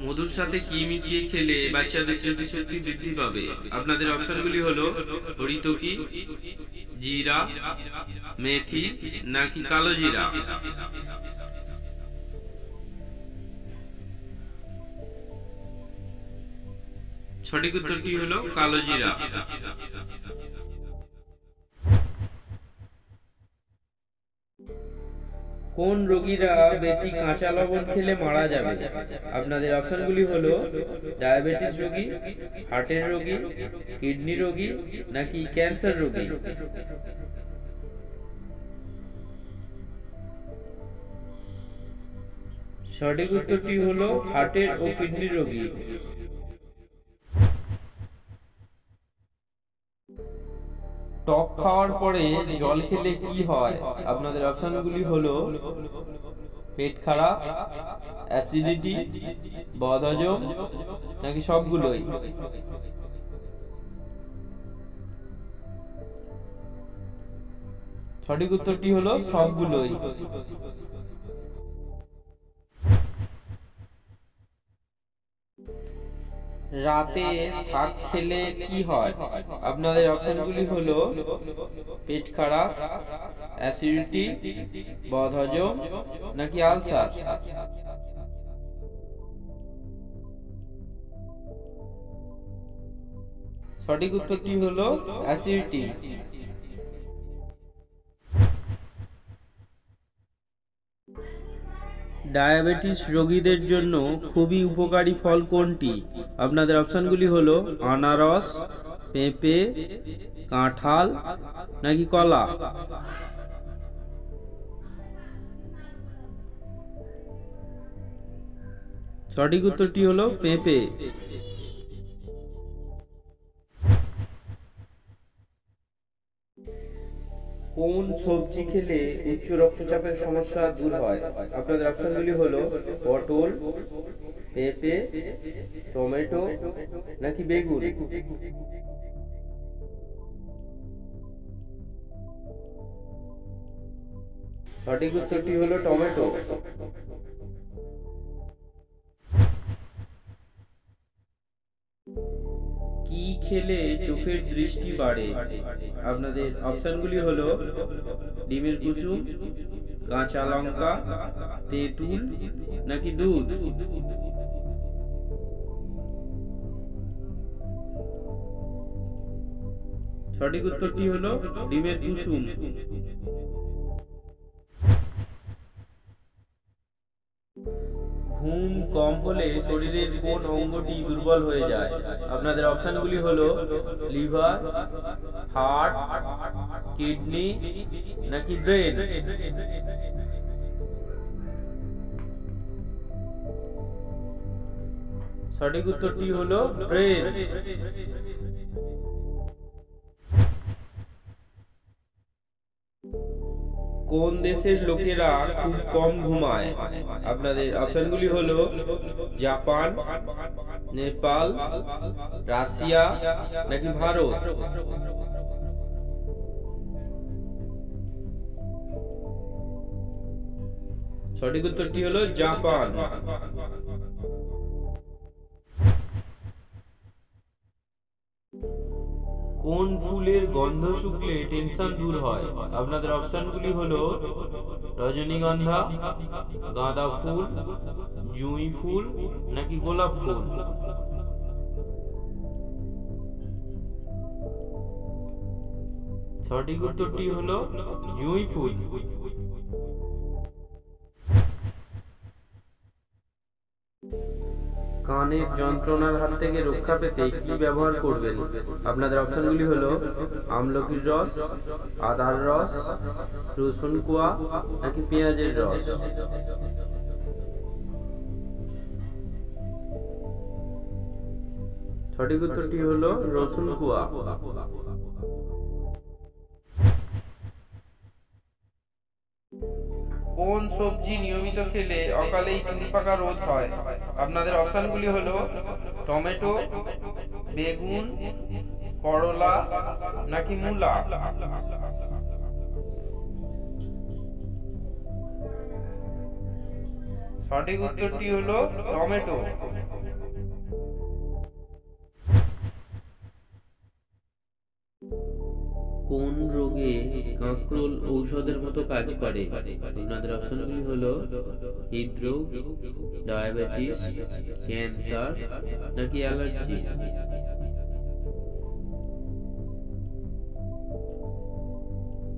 মধুর সাথে কি মিশিয়ে খেলে বাচ্চাদের স্মৃতিশক্তি বৃদ্ধি পাবে? আপনাদের অপশনগুলি হলো হরিতকি, জিরা, মেথি নাকি কালো জিরা। সঠিক উত্তরটি হলো কালো জিরা। কোন রোগীরা বেশি কাঁচা লবণ খেলে মারা যাবে? আপনাদের অপশনগুলি হলো ডায়াবেটিস রোগী, হার্টের রোগী, কিডনি রোগী নাকি ক্যান্সার রোগী। সঠিক উত্তরটি হলো হার্টের ও কিডনি রোগী। টক খাওয়ার পরে জল খেলে কি হয়? আপনাদের অপশনগুলি হলো পেট খারাপ, অ্যাসিডিটি, বদহজম নাকি সবগুলোই। সঠিক উত্তরটি হলো সবগুলোই। রাতে শাক খেলে কি হয়? আপনাদের অপশনগুলি হলো পেট খারাপ, অ্যাসিডিটি, বদহজম নাকি আলসার। সঠিক উত্তরটি হলো অ্যাসিডিটি। ডায়াবেটিস রোগীদের জন্য খুবই উপকারী ফল কোনটি? আপনাদের অপশনগুলি হলো আনারস, পেঁপে, কাঁঠাল নাকি কলা। সঠিক উত্তরটি হলো পেঁপে। কোন সবজি খেলে উচ্চ রক্তচাপের সমস্যা দূর হয়? আপনাদের অপশনগুলি হলো পটল, পেঁপে, টমেটো নাকি বেগুন। সঠিক উত্তরটি হলো টমেটো। কি খেলে চোখের দৃষ্টি বাড়ে? আপনাদের অপশনগুলি হলো ডিমের কুসুম, কাঁচা লঙ্কা, তেঁতুল নাকি দুধ। সঠিক উত্তরটি হলো ডিমের কুসুম। ঘুম কম হলে শরীরের কোন অঙ্গটি দুর্বল হয়ে যায়? আপনাদের অপশনগুলি হলো লিভার, হার্ট, কিডনি নাকি ব্রেন। সঠিক উত্তরটি হলো ব্রেন। কোন দেশের লোকেরা খুব কম ঘুমায়? আপনাদের অপশনগুলি হলো জাপান, নেপাল, রাশিয়া নাকি ভারত। সঠিক উত্তরটি হলো জাপান। কোন ফুলের গন্ধ শুকলে টেনশন দূর হয়? আপনাদের অপশনগুলি হলো রজনীগন্ধা, গাঁদা ফুল, জুঁই ফুল নাকি গোলাপ ফুল। সঠিক উত্তরটি হলো জুঁই ফুল। কানের যন্ত্রণার হাত থেকে রক্ষা পেতে কি ব্যবহার করবেন? আপনাদের অপশনগুলি হলো আমলকির রস, আদার রস, রসুন কোয়া নাকি পেঁয়াজের রস। সঠিক উত্তরটি হলো রসুন কোয়া। কোন সবজি নিয়মিত খেলে অকালেই চুল পাকা রোধ হয়? আপনাদের অপশনগুলি হলো টমেটো, বেগুন, করলা নাকি মূলা। সঠিক উত্তরটি হলো টমেটো। কোন রোগে কাঁকরোল ঔষধের মতো কাজ করে? আপনাদের অপশনগুলি হলো হৃদরোগ, ডায়াবেটিস, ক্যান্সার নাকি অ্যালার্জি।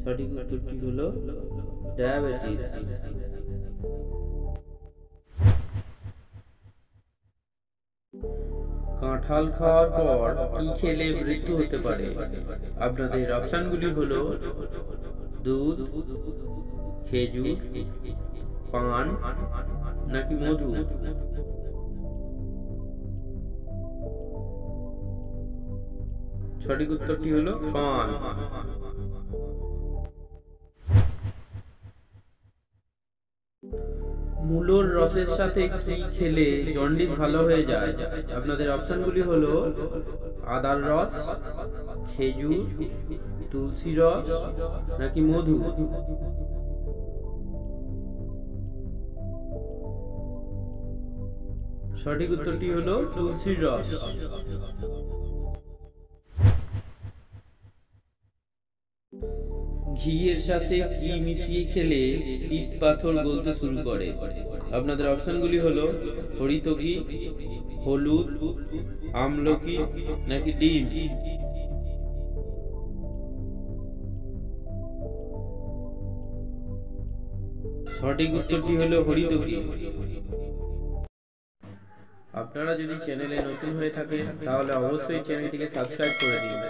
সঠিক উত্তরটি হলো ডায়াবেটিস। কাঁঠাল খাওয়ার পর কি খেলে মৃত্যু হতে পারে? আপনাদের অপশনগুলি হলো দুধ, খেজুর, পান নাকি মধু। সঠিক উত্তরটি হলো পান। মূলোর রসের সাথে কি খেলে জন্ডিস ভালো হয়ে যায়? আপনাদের অপশনগুলি হলো আদার রস, খেজুর, তুলসী রস নাকি মধু। সঠিক উত্তরটি হলো তুলসীর রস। ঘিয়ের সাথে কি মিশিয়ে খেলে পিত্ত পাথর গলতে শুরু করে? আপনাদের অপশনগুলি হলো হরিতকি, হলুদ, আমলকি নাকি ডিম। সঠিক উত্তরটি হলো হরিতকি। আপনারা যদি চ্যানেলে নতুন হয়ে থাকেন তাহলে অবশ্যই চ্যানেলটিকে সাবস্ক্রাইব করে দিন।